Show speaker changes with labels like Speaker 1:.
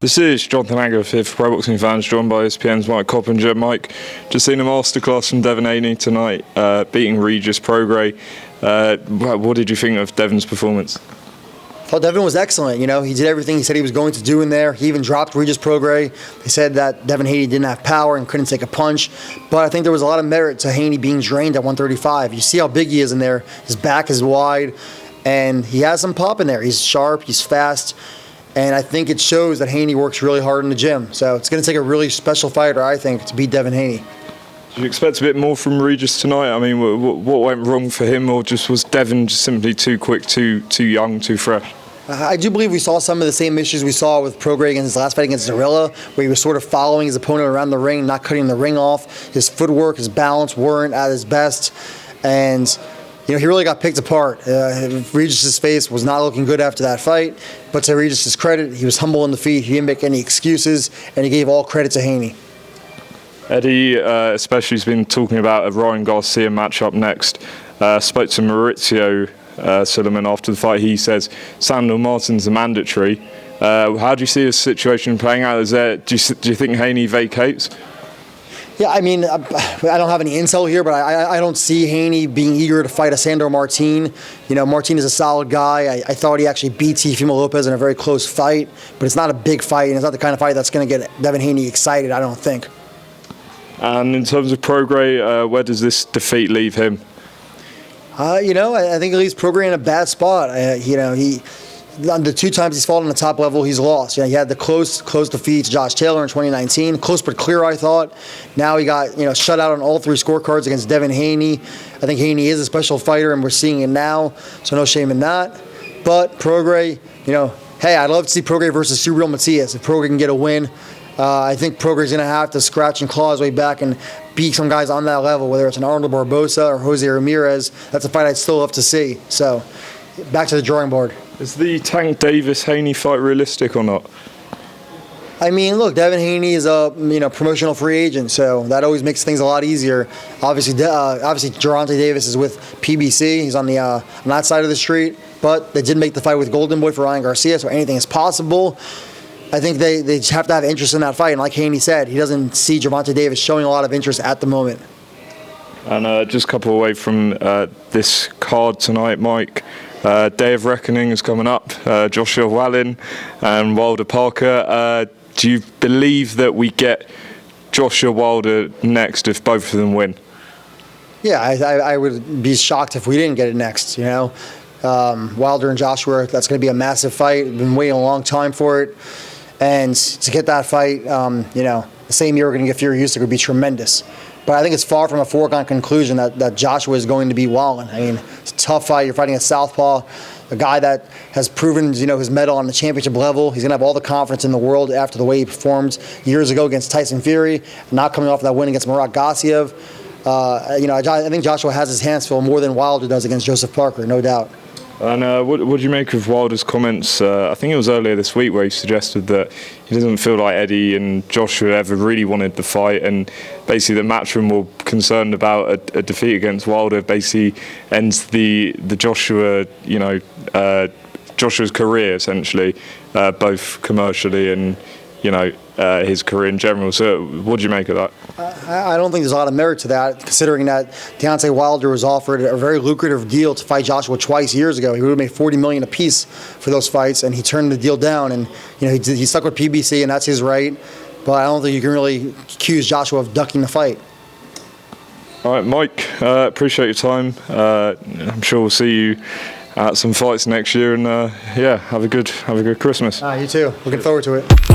Speaker 1: This is Jonathan Agarth here for Pro Boxing Fans, joined by ESPN's Mike Coppinger. Mike, just seen a masterclass from Devin Haney tonight, beating Regis Prograis. What did you think of Devon's performance?
Speaker 2: I thought Devin was excellent. You know, he did everything he said he was going to do in there. He even dropped Regis Prograis. They said that Devin Haney didn't have power and couldn't take a punch. But I think there was a lot of merit to Haney being drained at 135. You see how big he is in there. His back is wide, and he has some pop in there. He's sharp. He's fast. And I think it shows that Haney works really hard in the gym. So it's going to take a really special fighter, I think, to beat Devin Haney.
Speaker 1: Did you expect a bit more from Regis tonight? I mean, what went wrong for him, or was Devin just simply too quick, too young, too fresh?
Speaker 2: I do believe we saw some of the same issues we saw with Prograis against his last fight against Zorilla, where he was sort of following his opponent around the ring, not cutting the ring off. His footwork, his balance weren't at his best. And you know, he really got picked apart. Regis's face was not looking good after that fight, but to Regis's credit, he was humble in defeat. He didn't make any excuses, and he gave all credit to Haney.
Speaker 1: Eddie, especially, has been talking about a Ryan Garcia matchup next. Spoke to Maurizio Suleiman after the fight. He says Sandor Martin's a mandatory. How do you see this situation playing out? Do you think Haney vacates?
Speaker 2: Yeah, I mean, I don't have any intel here, but I don't see Haney being eager to fight a Sandor Martin. You know, Martin is a solid guy. I thought he actually beat Teofimo Lopez in a very close fight, but it's not a big fight, and it's not the kind of fight that's going to get Devin Haney excited, I don't think.
Speaker 1: And in terms of Prograis, where does this defeat leave him?
Speaker 2: You know, I think it leaves Prograis in a bad spot. You know, the two times he's fought on the top level, he's lost. You know, he had the close defeat to Josh Taylor in 2019. Close but clear, I thought. Now he got, you know, shut out on all three scorecards against Devin Haney. I think Haney is a special fighter, and we're seeing it now, so no shame in that. But Prograis, you know, hey, I'd love to see Prograis versus Subriel Matias. If Prograis can get a win, I think Prograis is going to have to scratch and claw his way back and beat some guys on that level, whether it's an Arnold Barbosa or Jose Ramirez. That's a fight I'd still love to see. So, back to the drawing board.
Speaker 1: Is the Tank Davis-Haney fight realistic or not?
Speaker 2: I mean, look, Devin Haney is a promotional free agent, so that always makes things a lot easier. Obviously, Deontay Davis is with PBC. He's on that side of the street, but they did make the fight with Golden Boy for Ryan Garcia, so anything is possible. I think they just have to have interest in that fight, and like Haney said, he doesn't see Gervonta Davis showing a lot of interest at the moment.
Speaker 1: And just a couple away from this card tonight, Mike. Day of Reckoning is coming up. Joshua Wallin and Wilder Parker. Do you believe that we get Joshua Wilder next if both of them win?
Speaker 2: Yeah, I would be shocked if we didn't get it next. You know, Wilder and Joshua, that's going to be a massive fight. We've been waiting a long time for it. And to get that fight, you know, the same year we're going to get Fury Usyk would be tremendous. But I think it's far from a foregone conclusion that Joshua is going to beat Wallin. I mean, it's a tough fight. You're fighting a southpaw, a guy that has proven, you know, his mettle on the championship level. He's going to have all the confidence in the world after the way he performed years ago against Tyson Fury, not coming off that win against Murat Gassiev. You know, I think Joshua has his hands full more than Wilder does against Joseph Parker, no doubt.
Speaker 1: And what do you make of Wilder's comments? I think it was earlier this week where he suggested that he doesn't feel like Eddie and Joshua ever really wanted the fight, and basically the matchroom were concerned about a defeat against Wilder basically ends the Joshua, you know, Joshua's career essentially, both commercially and, you know, his career in general. So what do you make of that?
Speaker 2: I don't think there's a lot of merit to that, considering that Deontay Wilder was offered a very lucrative deal to fight Joshua twice years ago. He would have made $40 million apiece for those fights, and he turned the deal down. And you know, he stuck with PBC, and that's his right. But I don't think you can really accuse Joshua of ducking the fight.
Speaker 1: All right, Mike. Appreciate your time. I'm sure we'll see you at some fights next year, and yeah, have a good Christmas.
Speaker 2: You too. Looking forward to it.